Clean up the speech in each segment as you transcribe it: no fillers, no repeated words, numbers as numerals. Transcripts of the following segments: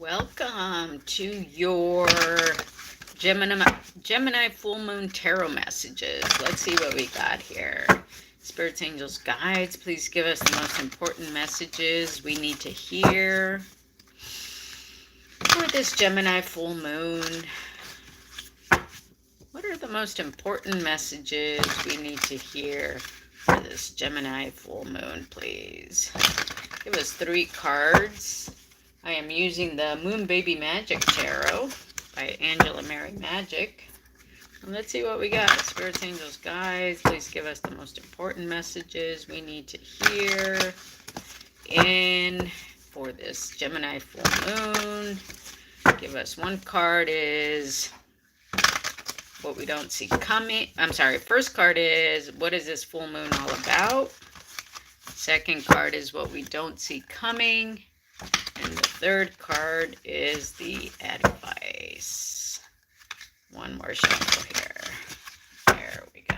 Welcome to your Gemini full moon tarot messages. Let's see what we got here. Spirits, angels, guides, please give us the most important messages we need to hear for this Gemini full moon. What are the most important messages we need to hear for this Gemini full moon, please? Give us 3 cards. I am using the Moon Baby Magic Tarot by Angela Mary Magic. And let's see what we got. Spirits, angels, guides, please give us the most important messages we need to hear in for this Gemini full moon. Give us 1 card is what we don't see coming. I'm sorry, first card is what is this full moon all about? Second card is what we don't see coming. And the third card is the advice. One more shuffle here. There we go.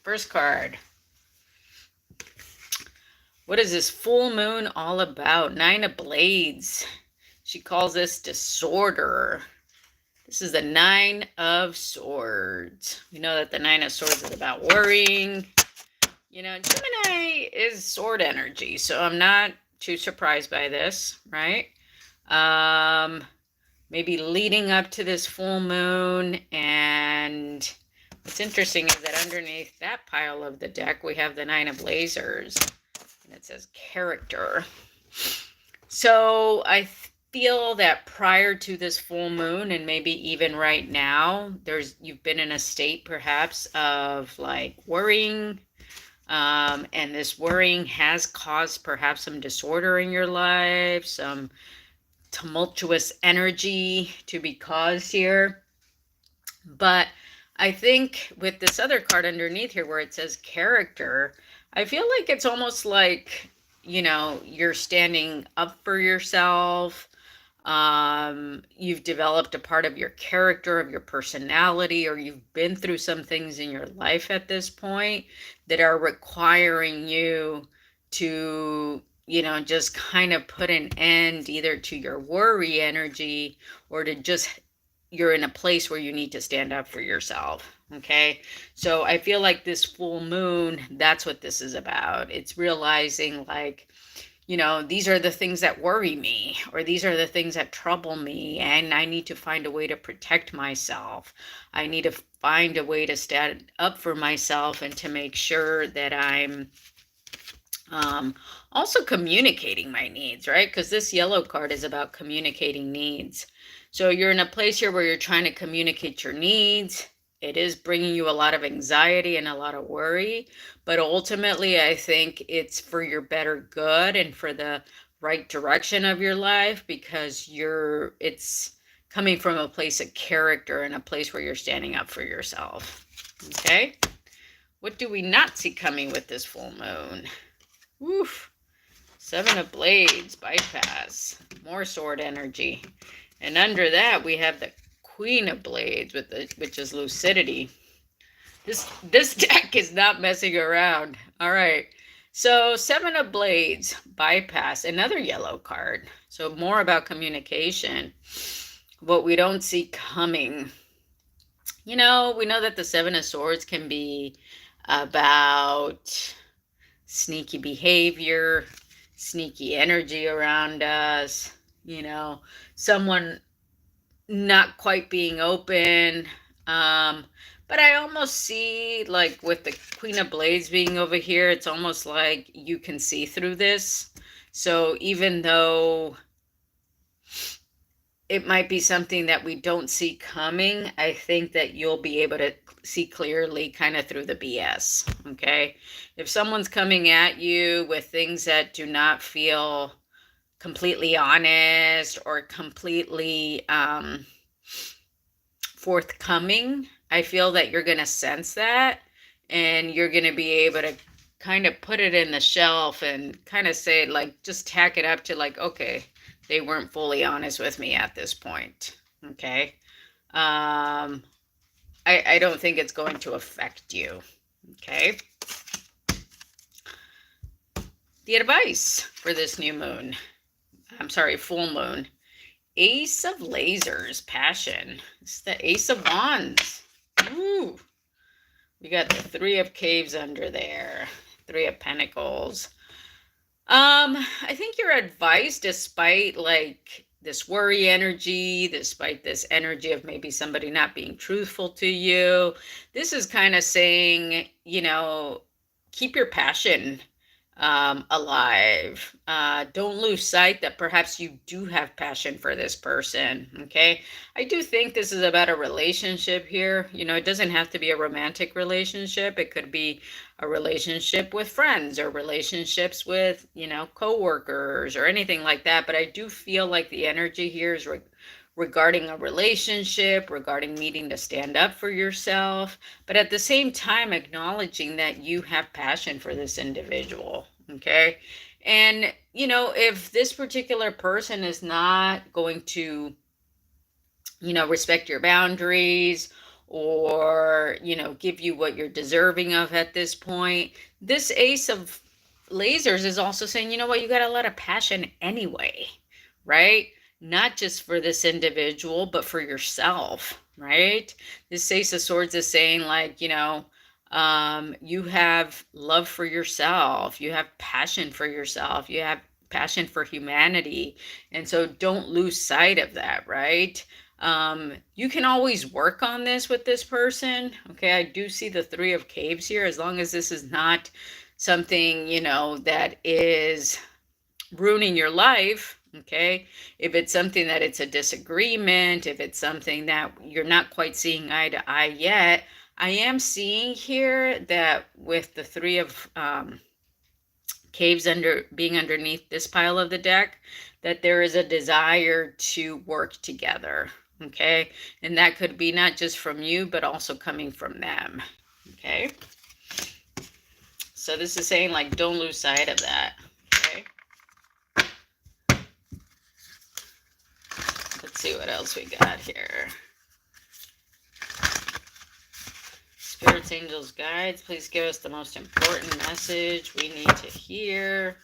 First card. What is this full moon all about? 9 of Blades. She calls this disorder. This is the 9 of Swords. We know that the 9 of Swords is about worrying. You know, Gemini is sword energy, so I'm not too surprised by this, right? Maybe leading up to this full moon, and what's interesting is that underneath that pile of the deck, we have the 9 of Lasers, and it says character. So I feel that prior to this full moon, and maybe even right now, you've been in a state perhaps of like worrying, and this worrying has caused perhaps some disorder in your life, some tumultuous energy to be caused here. But I think with this other card underneath here where it says character, I feel like it's almost like, you know, you're standing up for yourself. You've developed a part of your character, of your personality, or you've been through some things in your life at this point that are requiring you to, you know, just kind of put an end either to your worry energy or to just, you're in a place where you need to stand up for yourself. Okay. So I feel like this full moon, that's what this is about. It's realizing like, you know, these are the things that worry me, or these are the things that trouble me, and I need to find a way to protect myself. I need to find a way to stand up for myself and to make sure that I'm also communicating my needs, right? Because this yellow card is about communicating needs. So you're in a place here where you're trying to communicate your needs. It is bringing you a lot of anxiety and a lot of worry, but ultimately I think it's for your better good and for the right direction of your life, because it's coming from a place of character and a place where you're standing up for yourself. Okay? What do we not see coming with this full moon? Woof. 7 of Blades, bypass, more sword energy. And under that we have the Queen of Blades, which is lucidity. This deck is not messing around. All right. So 7 of Blades, bypass, another yellow card. So more about communication. What we don't see coming. You know, we know that the 7 of Swords can be about sneaky behavior, sneaky energy around us, you know, someone not quite being open. But I almost see, like with the Queen of Blades being over here, it's almost like you can see through this. So even though it might be something that we don't see coming, I think that you'll be able to see clearly kind of through the BS, okay? If someone's coming at you with things that do not feel completely honest or completely forthcoming, I feel that you're going to sense that, and you're going to be able to kind of put it in the shelf and kind of say, like, just tack it up to like, okay, they weren't fully honest with me at this point. Okay. I don't think it's going to affect you. Okay. The advice for this new moon, I'm sorry, full moon. Ace of Lasers, passion. It's the Ace of Wands. Ooh. We got the Three of Caves under there. Three of Pentacles. I think your advice, despite like this worry energy, despite this energy of maybe somebody not being truthful to you, this is kind of saying, you know, keep your passion alive. Don't lose sight that perhaps you do have passion for this person. Okay. I do think this is about a relationship here. You know, it doesn't have to be a romantic relationship. It could be a relationship with friends or relationships with, you know, coworkers or anything like that. But I do feel like the energy here is regarding a relationship, regarding needing to stand up for yourself, but at the same time acknowledging that you have passion for this individual, okay? And, you know, if this particular person is not going to, you know, respect your boundaries or, you know, give you what you're deserving of at this point, this Ace of Lasers is also saying, you know what, you got a lot of passion anyway, right? Not just for this individual, but for yourself, right? This Ace of Swords is saying, like, you know, you have love for yourself, you have passion for yourself, you have passion for humanity. And so don't lose sight of that, right? You can always work on this with this person. Okay, I do see the Three of Caves here, as long as this is not something, you know, that is ruining your life. Okay, if it's something that it's a disagreement, if it's something that you're not quite seeing eye to eye yet, I am seeing here that with the Three of Caves being underneath this pile of the deck, that there is a desire to work together. Okay, and that could be not just from you, but also coming from them. Okay, so this is saying, like, don't lose sight of that. Okay. Let's see what else we got here. Spirits, angels, guides, please give us the most important message we need to hear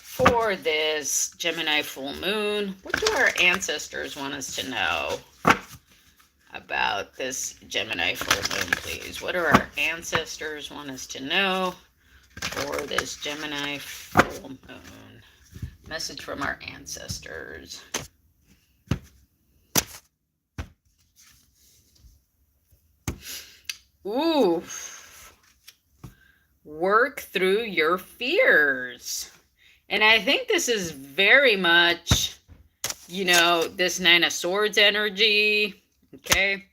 for this Gemini full moon. What do our ancestors want us to know about this Gemini full moon, please? What do our ancestors want us to know for this Gemini full moon? Message from our ancestors. Ooh. Work through your fears. And I think this is very much, you know, this Nine of Swords energy. Okay.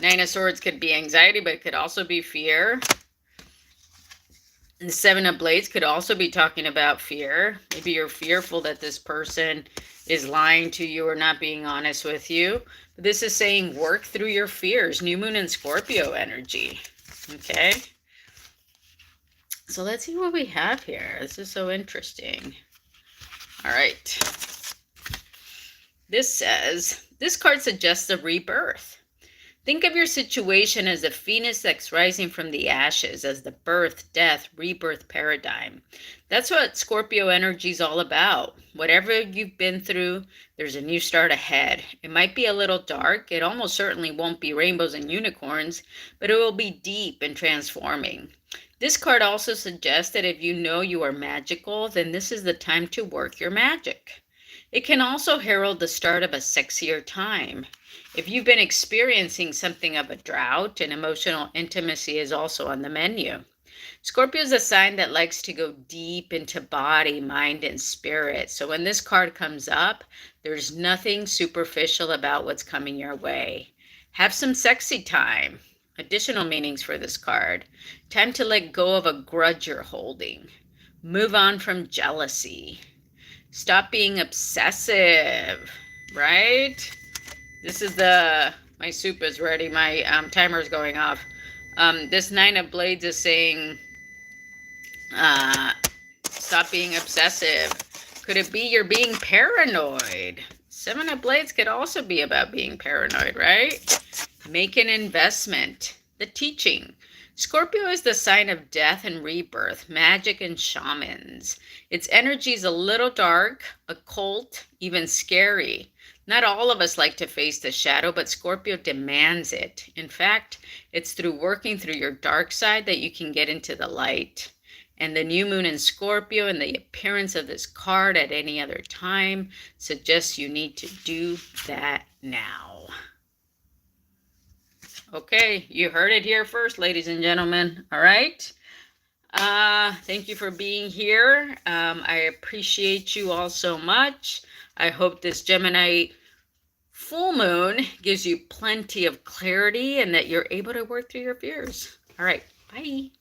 Nine of Swords could be anxiety, but it could also be fear. And the Seven of Blades could also be talking about fear. Maybe you're fearful that this person is lying to you or not being honest with you. But this is saying work through your fears. New Moon and Scorpio energy. Okay. So let's see what we have here. This is so interesting. All right. This says, this card suggests a rebirth. Think of your situation as a phoenix that's rising from the ashes, as the birth, death, rebirth paradigm. That's what Scorpio energy is all about. Whatever you've been through, there's a new start ahead. It might be a little dark. It almost certainly won't be rainbows and unicorns, but it will be deep and transforming. This card also suggests that if you know you are magical, then this is the time to work your magic. It can also herald the start of a sexier time. If you've been experiencing something of a drought, and emotional intimacy is also on the menu. Scorpio is a sign that likes to go deep into body, mind, and spirit. So when this card comes up, there's nothing superficial about what's coming your way. Have some sexy time. Additional meanings for this card. Time to let go of a grudge you're holding. Move on from jealousy. Stop being obsessive, right? This is my soup is ready. My timer is going off. This Nine of Blades is saying, stop being obsessive. Could it be you're being paranoid? Seven of Blades could also be about being paranoid, right? Make an investment. The teaching. Scorpio is the sign of death and rebirth, magic and shamans. Its energy is a little dark, occult, even scary. Not all of us like to face the shadow, but Scorpio demands it. In fact, it's through working through your dark side that you can get into the light. And the new moon in Scorpio and the appearance of this card at any other time suggests you need to do that now. Okay, you heard it here first, ladies and gentlemen. All right. Thank you for being here. I appreciate you all so much. I hope this Gemini full moon gives you plenty of clarity and that you're able to work through your fears. All right. Bye.